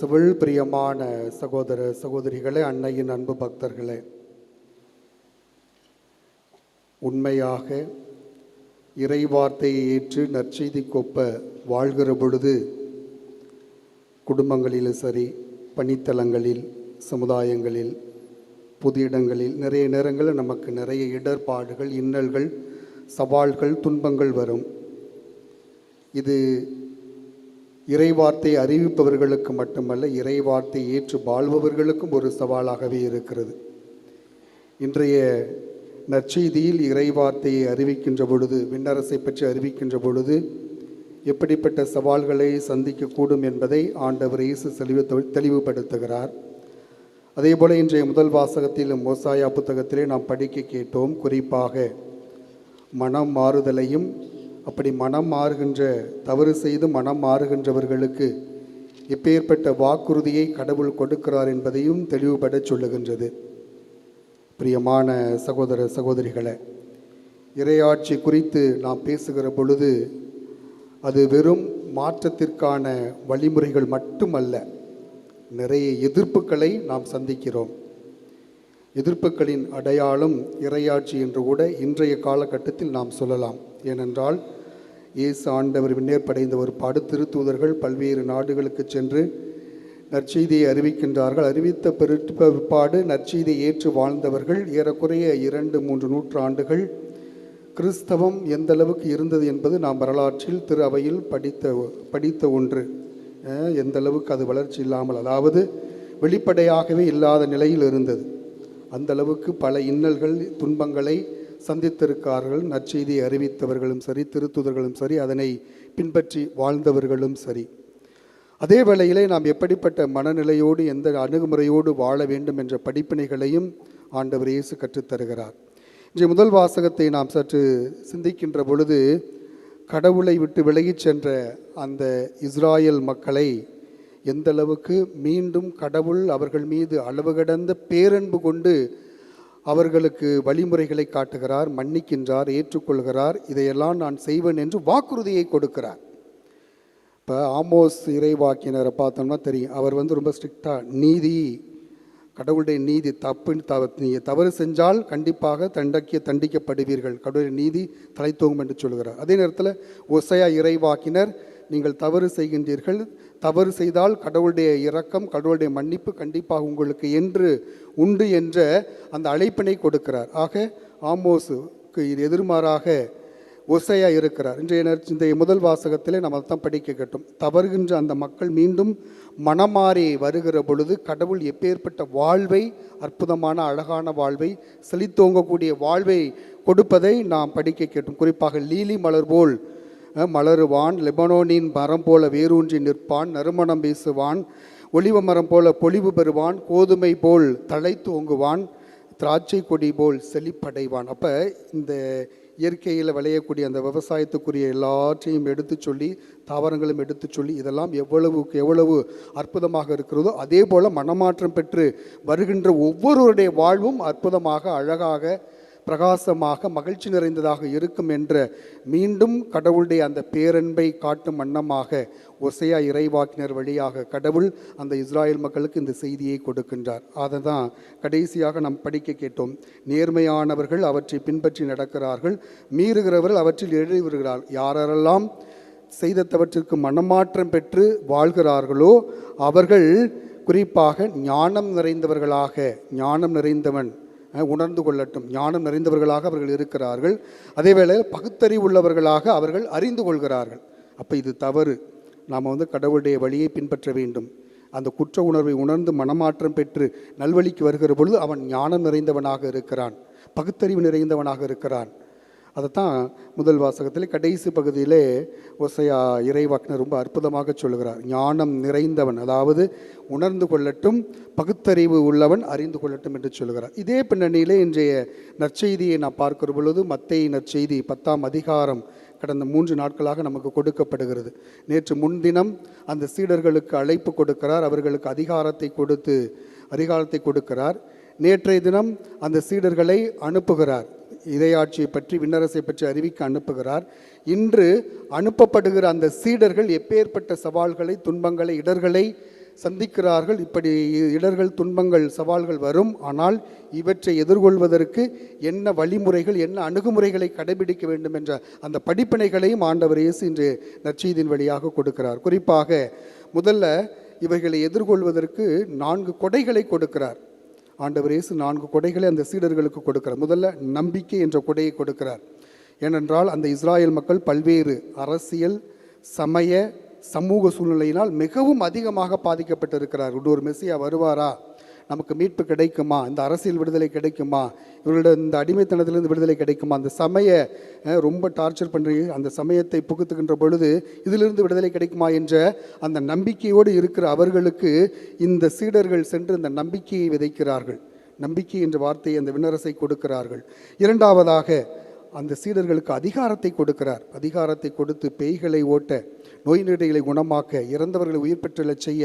இயேசுவில் பிரியமான சகோதர சகோதரிகளே, அன்னையின் அன்பு பக்தர்களே, உண்மையாக இறைவார்த்தையை ஏற்று நற்செய்தி கொப்ப வாழ்கிற பொழுது குடும்பங்களிலும் சரி, பணித்தலங்களில், சமுதாயங்களில், பொது இடங்களில் நிறைய நேரங்களில் நமக்கு நிறைய இடர்பாடுகள், இன்னல்கள், சவால்கள், துன்பங்கள் வரும். இது இறைவார்த்தை அறிவிப்பவர்களுக்கு மட்டுமல்ல, இறைவார்த்தை ஏற்று வாழ்பவர்களுக்கும் ஒரு சவாலாகவே இருக்கிறது. இன்றைய நற்செய்தியில் இறைவார்த்தையை அறிவிக்கின்ற பொழுது, விண்ணரசை பற்றி அறிவிக்கின்ற பொழுது எப்படிப்பட்ட சவால்களை சந்திக்கக்கூடும் என்பதை ஆண்டவர் இயேசு தெளிவுபடுத்துகிறார். அதே போல இன்றைய முதல் வாசகத்தில் மோசாயா புத்தகத்திலே நாம் படிக்க கேட்டோம். குறிப்பாக மனம் மாறுதலையும், அப்படி மனம் மாறுகின்ற, தவறு செய்து மனம் மாறுகின்றவர்களுக்கு எப்பேற்பட்ட வாக்குறுதியை கடவுள் கொடுக்கிறார் என்பதையும் தெளிவுபட சொல்லுகின்றது. பிரியமான சகோதர சகோதரிகளே, இறையாட்சி குறித்து நாம் பேசுகிற பொழுது அது வெறும் மாற்றத்திற்கான வழிமுறைகள் மட்டுமல்ல, நிறைய எதிர்ப்புகளை நாம் சந்திக்கிறோம். எதிர்ப்புகளின் அடையாளம் இறையாட்சி என்று கூட இன்றைய காலகட்டத்தில் நாம் சொல்லலாம். ஏனென்றால் இயேசு ஆண்டவர் விண்ணேற்படைந்த ஒரு திருத்தூதர்கள் பல்வேறு நாடுகளுக்கு சென்று நற்செய்தியை அறிவிக்கின்றார்கள். அறிவித்த பிற்பாடு நற்செய்தியை ஏற்று வாழ்ந்தவர்கள் ஏறக்குறைய 2-3 நூற்றாண்டுகள் கிறிஸ்தவம் எந்த அளவுக்கு இருந்தது என்பது நாம் வரலாற்றில் திரு அவையில் படித்த ஒன்று. எந்த அளவுக்கு அது வளர்ச்சி இல்லாமல், அதாவது வெளிப்படையாகவே இல்லாத நிலையில் இருந்தது. அந்த அளவுக்கு பல இன்னல்கள், துன்பங்களை சந்தித்திருக்கார்கள். நற்செய்தியை அறிவித்தவர்களும் சரி, திருத்துதர்களும் சரி, அதனை பின்பற்றி வாழ்ந்தவர்களும் சரி. அதே வேளையிலே நாம் எப்படிப்பட்ட மனநிலையோடு, எந்த அணுகுமுறையோடு வாழ வேண்டும் என்ற படிப்பினைகளையும் ஆண்டவர் இயேசு கற்றுத்தருகிறார். இன்றைய முதல் வாசகத்தை நாம் சற்று சிந்திக்கின்ற பொழுது, கடவுளை விட்டு விலகிச் சென்ற அந்த இஸ்ராயல் மக்களை எந்த அளவுக்கு மீண்டும் கடவுள் அவர்கள் மீது அளவு கடந்த பேரன்பு கொண்டு அவர்களுக்கு வழிமுறைகளை காட்டுகிறார், மன்னிக்கின்றார், ஏற்றுக்கொள்கிறார். இதையெல்லாம் நான் செய்வேன் என்று வாக்குறுதியை கொடுக்கிறார். இப்போ ஆமோஸ் இறைவாக்கினரை பார்த்தோம்னா தெரியும். அவர் ரொம்ப ஸ்ட்ரிக்டாக நீதி, கடவுளுடைய நீதி, நீங்கள் தவறு செஞ்சால் கண்டிப்பாக தண்டிக்கப்படுவீர்கள், கடவுளுடைய நீதி தலைத்தோங்கும் என்று சொல்கிறார். அதே நேரத்தில் ஓசையா இறைவாக்கினர், நீங்கள் தவறு செய்கின்றீர்கள், தவறு செய்தால் கடவுளுடைய இரக்கம், கடவுளுடைய மன்னிப்பு கண்டிப்பாக உங்களுக்கு என்று உண்டு என்ற அந்த அழைப்பினை கொடுக்கிறார். ஆக ஆமோஸுக்கு எதிர்மாறாக ஓசையா இருக்கிறார். இன்றைய முதல் வாசகத்திலே நம்ம தான் படிக்க கேட்டோம். தவறுகின்ற அந்த மக்கள் மீண்டும் மனமாறி வருகிற பொழுது கடவுள் எப்பேற்பட்ட வாழ்வை, அற்புதமான அழகான வாழ்வை, செழித்தோங்கக்கூடிய வாழ்வை கொடுப்பதை நாம் படிக்க கேட்டோம். குறிப்பாக லீலி மலர் போல் மலருவான், லெபனோனின் மரம் போல வேரூன்றி நிற்பான், நறுமணம் வீசுவான், ஒலிவ மரம் போல பொலிவு பெறுவான், கோதுமை போல் தழைத்து ஓங்குவான், திராட்சை கொடி போல் செழிப்படைவான். அப்போ இந்த இயற்கையில் விளையக்கூடிய அந்த விவசாயத்துக்குரிய எல்லாற்றையும் எடுத்து சொல்லி, தாவரங்களும் எடுத்து சொல்லி, இதெல்லாம் எவ்வளவு அற்புதமாக இருக்கிறதோ அதே போல் மனமாற்றம் பெற்று வருகின்ற ஒவ்வொருவருடைய வாழ்வும் அற்புதமாக, அழகாக, பிரகாசமாக, மகிழ்ச்சி நிறைந்ததாக இருக்கும் என்ற மீண்டும் கடவுளுடைய அந்த பேரன்பை காட்டும் வண்ணமாக ஓசையா இறைவாக்கினர் வழியாக கடவுள் அந்த இஸ்ராயல் மக்களுக்கு இந்த செய்தியை கொடுக்கின்றார். அதை தான் கடைசியாக நாம் படிக்க கேட்டோம். நேர்மையானவர்கள் அவற்றை பின்பற்றி நடக்கிறார்கள், மீறுகிறவர்கள் அவற்றில் எழுதி வருகிறார்கள். யாரெல்லாம் செய்தவற்றிற்கு மனமாற்றம் பெற்று வாழ்கிறார்களோ அவர்கள் குறிப்பாக ஞானம் நிறைந்தவர்களாக, ஞானம் நிறைந்தவன் உணர்ந்து கொள்ளட்டும், ஞானம் நிறைந்தவர்களாக அவர்கள் இருக்கிறார்கள். அதே வேளையில் பகுத்தறிவு உள்ளவர்களாக அவர்கள் அறிந்து கொள்கிறார்கள். அப்போ இது தவறு, நாம் கடவுளுடைய வழியை பின்பற்ற வேண்டும். அந்த குற்ற உணர்வை உணர்ந்து மனமாற்றம் பெற்று நல்வழிக்கு வருகிற பொழுது அவன் ஞானம் நிறைந்தவனாக இருக்கிறான், பகுத்தறிவு நிறைந்தவனாக இருக்கிறான். அதைத்தான் முதல் வாசகத்தில் கடைசி பகுதியிலே ஓசையா இறைவாக்கினர் ரொம்ப அற்புதமாக சொல்லுகிறார். ஞானம் நிறைந்தவன், அதாவது உணர்ந்து கொள்ளட்டும், பகுத்தறிவு உள்ளவன் அறிந்து கொள்ளட்டும் என்று சொல்லுகிறார். இதே பின்னணியிலே இன்றைய நற்செய்தியை நாம் பார்க்கிற பொழுது மத்தேயு நற்செய்தி 10ஆம் அதிகாரம் கடந்த 3 நாட்களாக நமக்கு கொடுக்கப்படுகிறது. நேற்று முன்தினம் அந்த சீடர்களுக்கு அழைப்பு கொடுக்கிறார், அவர்களுக்கு அதிகாரத்தை கொடுக்கிறார். நேற்றைய தினம் அந்த சீடர்களை அனுப்புகிறார், இறையாட்சியை பற்றி, விண்ணரசை பற்றி அறிவிக்க அனுப்புகிறார். இன்று அனுப்பப்படுகிற அந்த சீடர்கள் எப்பேற்பட்ட சவால்களை, துன்பங்களை, இடர்களை சந்திக்கிறார்கள். இப்படி இடர்கள், துன்பங்கள், சவால்கள் வரும். ஆனால் இவற்றை எதிர்கொள்வதற்கு என்ன வழிமுறைகள், என்ன அணுகுமுறைகளை கடைபிடிக்க வேண்டும் என்ற அந்த படிப்பினைகளையும் ஆண்டவர் இயேசு இன்று நற்செய்தியின் வழியாக கொடுக்கிறார். குறிப்பாக முதல்ல இவைகளை எதிர்கொள்வதற்கு 4 கொடைகளை கொடுக்கிறார். ஆண்டவர் இயேசு 4 கொடைகளை அந்த சீடர்களுக்கு கொடுக்கிறார். முதல்ல நம்பிக்கை என்ற கொடையை கொடுக்கிறார். ஏனென்றால் அந்த இஸ்ராயல் மக்கள் பல்வேறு அரசியல், சமய, சமூக சூழ்நிலையினால் மிகவும் அதிகமாக பாதிக்கப்பட்டிருக்கிறார். ஒரு மெசியா வருவாரா, நமக்கு மீட்பு கிடைக்குமா, இந்த அரசியல் விடுதலை கிடைக்குமா, இவர்களோட இந்த அடிமைத்தனத்திலிருந்து விடுதலை கிடைக்குமா, அந்த சமய ரொம்ப டார்ச்சர் பண்ணி அந்த சமயத்தை புகுத்துகின்ற பொழுது இதிலிருந்து விடுதலை கிடைக்குமா என்ற அந்த நம்பிக்கையோடு இருக்கிற அவர்களுக்கு இந்த சீடர்கள் சென்று அந்த நம்பிக்கையை விதைக்கிறார்கள். நம்பிக்கை என்ற வார்த்தையை அந்த விண்ணரசை கொடுக்கிறார்கள். இரண்டாவதாக அந்த சீடர்களுக்கு அதிகாரத்தை கொடுக்கிறார். அதிகாரத்தை கொடுத்து பேய்களை ஓட்ட, நோய் நொடிகளை குணமாக்க, இறந்தவர்களை உயிர் பெற்றெழச் செய்ய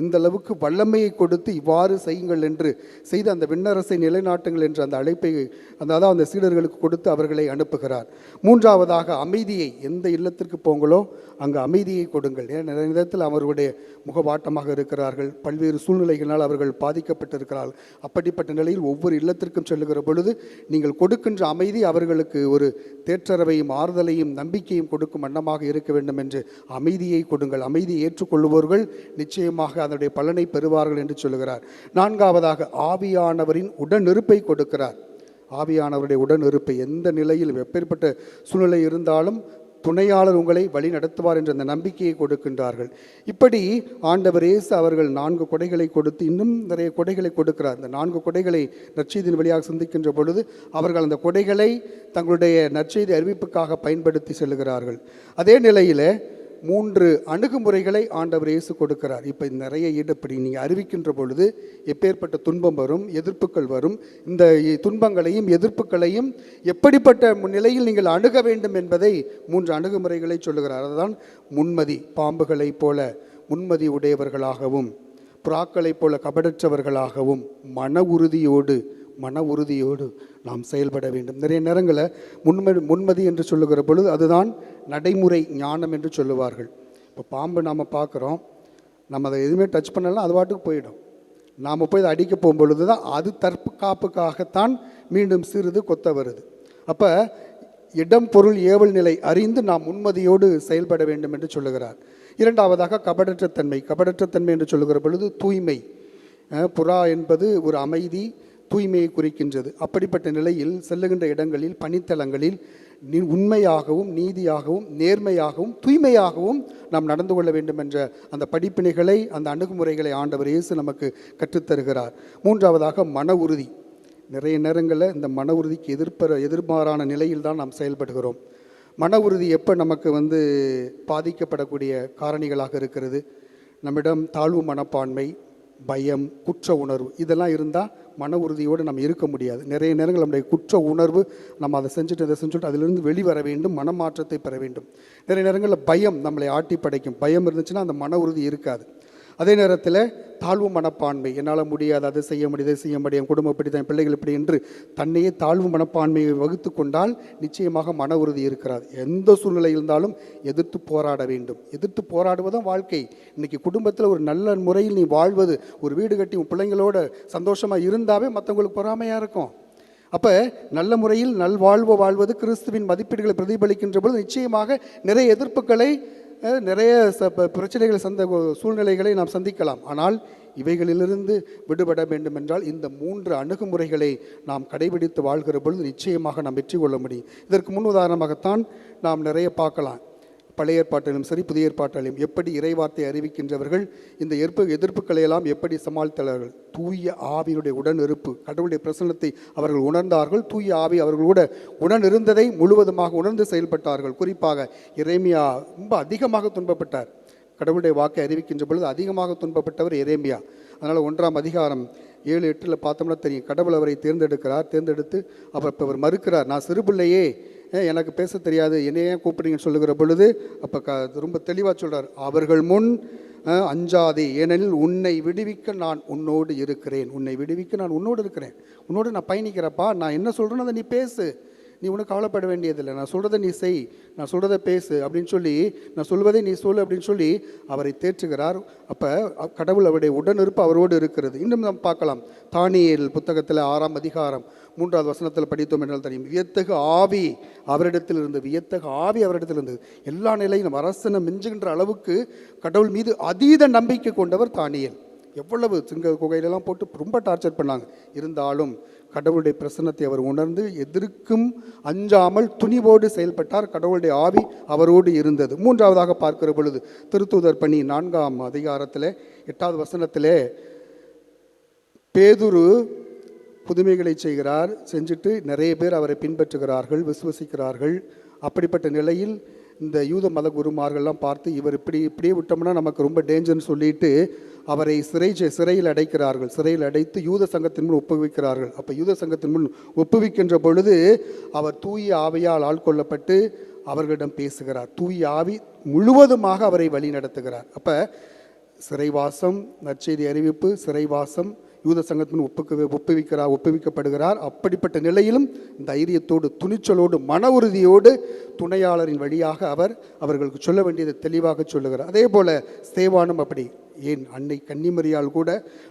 இந்த அளவுக்கு வல்லமையை கொடுத்து இவ்வாறு செய்யுங்கள் என்று செய்து அந்த விண்ணரசை நிலைநாட்டுங்கள் என்ற அந்த அழைப்பை அதாவது அந்த சீடர்களுக்கு கொடுத்து அவர்களை அனுப்புகிறார். மூன்றாவதாக அமைதியை, எந்த இல்லத்திற்கு போங்களோ அங்கு அமைதியை கொடுங்கள். நிறைய நேரத்தில் அவர்களுடைய முகவாட்டமாக இருக்கிறார்கள், பல்வேறு சூழ்நிலைகளால் அவர்கள் பாதிக்கப்பட்டிருக்கிறார்கள். அப்படிப்பட்ட நிலையில் ஒவ்வொரு இல்லத்திற்கும் செல்லுகிற பொழுது நீங்கள் கொடுக்கின்ற அமைதி அவர்களுக்கு ஒரு தேற்றரவையும் ஆறுதலையும் நம்பிக்கையும் கொடுக்கும் வண்ணமாக இருக்க வேண்டும் என்று அமைதியை கொடுங்கள். அமைதியை ஏற்றுக்கொள்ளுபவர்கள் நிச்சயமாக அதனுடைய பலனை பெறுவார்கள் என்று சொல்லுகிறார். நான்காவதாக ஆவியானவரின் உடனிருப்பை கொடுக்கிறார். ஆவியானவருடைய உடனிருப்பை, எந்த நிலையில் எப்பேற்பட்ட சூழ்நிலை இருந்தாலும் துணையாளர் உங்களை வழி நடத்துவார் என்ற அந்த நம்பிக்கையை கொடுக்கின்றார்கள். இப்படி ஆண்டவர் இயேசு அவர்கள் 4 கொடைகளை கொடுத்து இன்னும் நிறைய கொடைகளை கொடுக்கிறார். இந்த 4 கொடைகளை நற்செய்தியின் வழியாக சிந்திக்கின்ற பொழுது அவர்கள் அந்த கொடைகளை தங்களுடைய நற்செய்தி அறிவிப்புக்காக பயன்படுத்தி செல்கிறார்கள். அதே நிலையில் 3 அணுகுமுறைகளை ஆண்டவர் இயேசு கொடுக்கிறார். இப்போ நிறைய ஈடுபடி நீங்கள் அறிவிக்கின்ற பொழுது எப்பேற்பட்ட துன்பம் வரும், எதிர்ப்புகள் வரும். இந்த துன்பங்களையும் எதிர்ப்புகளையும் எப்படிப்பட்ட நிலையில் நீங்கள் அணுக வேண்டும் என்பதை 3 அணுகுமுறைகளை சொல்லுகிறார். அதுதான் முன்மதி, பாம்புகளைப் போல முன்மதி உடையவர்களாகவும், புறாக்களைப் போல கபடற்றவர்களாகவும், மன உறுதியோடு நாம் செயல்பட வேண்டும். நிறைய நேரங்களில் முன்மதி என்று சொல்லுகிற பொழுது அதுதான் நடைமுறை ஞானம் என்று சொல்லுவார்கள். இப்போ பாம்பு நாம் பார்க்குறோம், நம்ம அதை எதுவுமே டச் பண்ணலாம், அது பாட்டுக்கு போயிடும். நாம் போய் அதை அடிக்க போகும்பொழுது தான் அது தற்காப்புக்காகத்தான் மீண்டும் சிறிது கொத்த வருது. அப்போ இடம், பொருள், ஏவல் நிலை அறிந்து நாம் முன்மதியோடு செயல்பட வேண்டும் என்று சொல்லுகிறார். இரண்டாவதாக கபடற்றத்தன்மை என்று சொல்லுகிற பொழுது தூய்மை. புறா என்பது ஒரு அமைதி, தூய்மையை குறிக்கின்றது. அப்படிப்பட்ட நிலையில் செல்லுகின்ற இடங்களில், பணித்தலங்களில் உண்மையாகவும், நீதியாகவும், நேர்மையாகவும், தூய்மையாகவும் நாம் நடந்து கொள்ள வேண்டும் என்ற அந்த படிப்பினைகளை, அந்த அணுகுமுறைகளை ஆண்டவர் இயேசு நமக்கு கற்றுத்தருகிறார். மூன்றாவதாக மன உறுதி. நிறைய நேரங்களில் இந்த மன உறுதிக்கு எதிர்மாறான நிலையில் தான் நாம் செயல்படுகிறோம். மன உறுதி எப்போ நமக்கு பாதிக்கப்படக்கூடிய காரணிகளாக இருக்கிறது? நம்மிடம் தாழ்வு மனப்பான்மை, பயம், குற்ற உணர்வு இதெல்லாம் இருந்தால் மன உறுதியோடு நம்ம இருக்க முடியாது. நிறைய நேரங்கள் நம்முடைய குற்ற உணர்வு, நம்ம அதை செஞ்சுட்டு அதிலிருந்து வெளிவர வேண்டும், மனமாற்றத்தை பெற வேண்டும். நிறைய நேரங்களில் பயம் நம்மளை ஆட்டி படைக்கும். பயம் இருந்துச்சுன்னா அந்த மன உறுதி இருக்காது. அதே நேரத்தில் தாழ்வு மனப்பான்மை, என்னால் முடியாது, அதை செய்ய முடியாது, செய்ய முடியும், குடும்பம் இப்படி தான், பிள்ளைகள் இப்படி என்று தன்னையே தாழ்வு மனப்பான்மையை வகுத்து கொண்டால் நிச்சயமாக மன உறுதி இருக்கிறாது. எந்த சூழ்நிலை இருந்தாலும் எதிர்த்து போராட வேண்டும். எதிர்த்து போராடுவதும் வாழ்க்கை. இன்றைக்கி குடும்பத்தில் ஒரு நல்ல முறையில் நீ வாழ்வது, ஒரு வீடு கட்டி உன் பிள்ளைங்களோட சந்தோஷமாக இருந்தாவே மற்றவங்களுக்கு பொறாமையாக இருக்கும். அப்போ நல்ல முறையில் நல்வாழ்வு வாழ்வது கிறிஸ்துவின் மதிப்பீடுகளை பிரதிபலிக்கின்ற பொழுது நிச்சயமாக நிறைய எதிர்ப்புகளை, நிறைய பிரச்சனைகளை சூழ்நிலைகளை நாம் சந்திக்கலாம். ஆனால் இவைகளிலிருந்து விடுபட வேண்டும் என்றால் இந்த 3 அணுகுமுறைகளை நாம் கடைபிடித்து வாழ்கிற பொழுது நிச்சயமாக நாம் வெற்றி கொள்ள முடியும். இதற்கு முன் உதாரணமாகத்தான் நாம் நிறைய பார்க்கலாம். பழைய ஏற்பாட்டிலும் சரி, புதிய ஏற்பாட்டிலும் எப்படி இறைவார்த்தை அறிவிக்கின்றவர்கள் இந்த எதிர்ப்புகளை எல்லாம் எப்படி சமாளித்தார்கள்? தூய ஆவியினுடைய உடனிருப்பு, கடவுளுடைய பிரசன்னத்தை அவர்கள் உணர்ந்தார்கள். தூய ஆவி அவர்களோட உடனிருந்ததை முழுவதுமாக உணர்ந்து செயல்பட்டார்கள். குறிப்பாக எரேமியா ரொம்ப அதிகமாக துன்பப்பட்டார். கடவுளுடைய வாக்கை அறிவிக்கின்ற பொழுது அதிகமாக துன்பப்பட்டவர் எரேமியா. அதனால் 1ஆம் அதிகாரம் 7-8 பார்த்தோம்னா தெரியும். கடவுள் அவரை தேர்ந்தெடுத்து அவர் மறுக்கிறார். நான் சிறுபிள்ளையே, எனக்கு பேச தெரியாது, என்னையே கூப்பிடுங்கன்னு சொல்லுகிற பொழுது அப்போ ரொம்ப தெளிவாக சொல்கிறார், அவர்கள் முன் அஞ்சாதே, ஏனெனில் உன்னை விடுவிக்க நான் உன்னோடு இருக்கிறேன். உன்னை விடுவிக்க நான் உன்னோடு இருக்கிறேன். உன்னோடு நான் பயணிக்கிறப்பா, நான் என்ன சொல்கிறேன்னு அதை நீ பேசு. நீ ஒன்றும் கவலைப்பட வேண்டியதில்லை, நான் சொல்கிறத நீ செய், நான் சொல்கிறத பேசு அப்படின்னு சொல்லி, நான் சொல்வதை நீ சொல்லு அப்படின்னு சொல்லி அவரை தேற்றுகிறார். அப்போ கடவுள் அவருடைய உடனிருப்பு அவரோடு இருக்கிறது. இன்னும் நாம் பார்க்கலாம், தானியேல் புத்தகத்தில் 6ஆம் அதிகாரம் 3வது வசனத்தில் படித்தோம் என்றால் தெரியும், வியத்தகு ஆவி அவரிடத்தில் இருந்தது, வியத்தகு ஆவி அவரிடத்தில் இருந்தது. எல்லா நிலையிலும் அரசனை மிஞ்சுகின்ற அளவுக்கு கடவுள் மீது அதீத நம்பிக்கை கொண்டவர் தானியேல். எவ்வளவு சிங்க குகையிலெல்லாம் போட்டு ரொம்ப டார்ச்சர் பண்ணாங்க, இருந்தாலும் கடவுளுடைய பிரசன்னத்தை அவர் உணர்ந்து எதற்கும் அஞ்சாமல் துணிவோடு செயல்பட்டார். கடவுளுடைய ஆவி அவரோடு இருந்தது. 3ஆவதாக பார்க்கிற பொழுது திருத்தூதர் பணி 4ஆம் அதிகாரத்தில் 8வது வசனத்திலே பேதுரு புதுமைகளை செய்கிறார், செஞ்சுட்டு நிறைய பேர் அவரை பின்பற்றுகிறார்கள், விசுவசிக்கிறார்கள். அப்படிப்பட்ட நிலையில் இந்த யூத மத குருமார்கள்லாம் பார்த்து, இவர் இப்படியே விட்டோம்னா நமக்கு ரொம்ப டேஞ்சர்னு சொல்லிட்டு அவரை சிறையில் அடைக்கிறார்கள். சிறையில் அடைத்து யூத சங்கத்தின் முன் ஒப்புவிக்கிறார்கள். அப்போ யூத சங்கத்தின் முன் ஒப்புவிக்கின்ற பொழுது அவர் தூய ஆவியால் ஆட்கொள்ளப்பட்டு அவர்களிடம் பேசுகிறார். தூய ஆவி முழுவதுமாக அவரை வழி நடத்துகிறார். அப்போ சிறைவாசம், நற்செய்தி அறிவிப்பு, சிறைவாசம், யூத சங்கத்தின் ஒப்புவிக்கப்படுகிறார். அப்படிப்பட்ட நிலையிலும் தைரியத்தோடு, துணிச்சலோடு, மன உறுதியோடு துணையாளரின் வழியாக அவர்களுக்கு சொல்ல வேண்டியதை தெளிவாக சொல்லுகிறார். அதே போல ஸ்தேவானும் அப்படி. ஏன் அன்னை கன்னிமரியால் கூட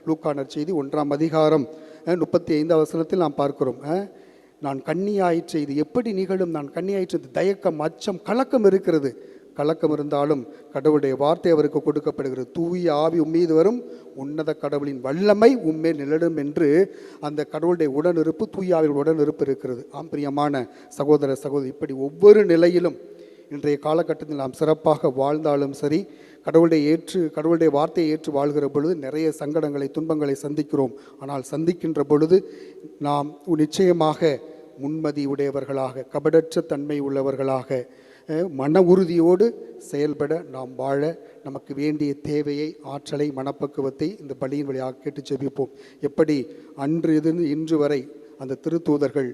லூக்கா நற்செய்தி 1ஆம் அதிகாரம் 35வது வசனத்தில் நாம் பார்க்கிறோம், நான் கன்னியாயிற்று, இது எப்படி நிகழும், நான் கன்னியாயிற்று, தயக்கம், அச்சம், கலக்கம் இருக்கிறது. கலக்கம் இருந்தாலும் கடவுளுடைய வார்த்தை அவருக்கு கொடுக்கப்படுகிறது. தூய ஆவி உம்மீது வரும், உன்னத கடவுளின் வல்லமை உம்மேல் நிலடும் என்று அந்த கடவுளுடைய உடனிருப்பு, தூய ஆவியின் உடனிருப்பு இருக்கிறது. பிரியமான சகோதர சகோதரி, இப்படி ஒவ்வொரு நிலையிலும் இன்றைய காலகட்டத்தில் நாம் சிறப்பாக வாழ்ந்தாலும் சரி, கடவுளுடைய வார்த்தையை ஏற்று வாழ்கிற பொழுது நிறைய சங்கடங்களை, துன்பங்களை சந்திக்கிறோம். ஆனால் சந்திக்கின்ற பொழுது நாம் நிச்சயமாக முன்மதி உடையவர்களாக, கபடற்ற தன்மை உள்ளவர்களாக, மன உறுதியோடு செயல்பட நாம் வாழ நமக்கு வேண்டிய தேவையை, ஆற்றலை, மனப்பக்குவத்தை இந்த பலியின் வழியாக கேட்டு ஜெபிப்போம். எப்படி அன்று இருந்து இன்று வரை அந்த திருத்தூதர்கள்,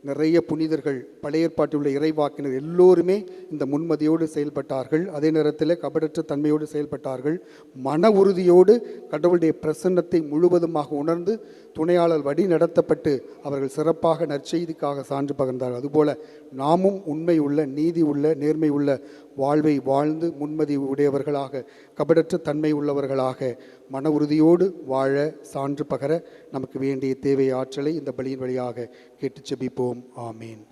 நிறைய புனிதர்கள், பழைய ஏற்பாட்டில் உள்ள இறைவாக்கினர் எல்லோருமே இந்த முன்மதியோடு செயல்பட்டார்கள். அதே நேரத்தில் கபடற்ற தன்மையோடு செயல்பட்டார்கள். மன உறுதியோடு கடவுளுடைய பிரசன்னத்தை முழுவதுமாக உணர்ந்து துணையாளர் வழி நடத்தப்பட்டு அவர்கள் சிறப்பாக நற்செய்திக்காக சான்று பகர்ந்தார்கள். அதுபோல நாமும் உண்மை உள்ள, நீதி உள்ள, நேர்மை உள்ள வாழ்வை வாழ்ந்து முன்மதி உடையவர்களாக, கபடற்ற தன்மை உள்ளவர்களாக, மன உறுதியோடு வாழ, சான்று பகர நமக்கு வேண்டிய தேவை, ஆற்றலை இந்த பலியின் வழியாக கேட்டு ஜெபிப்போம். ஆமீன்.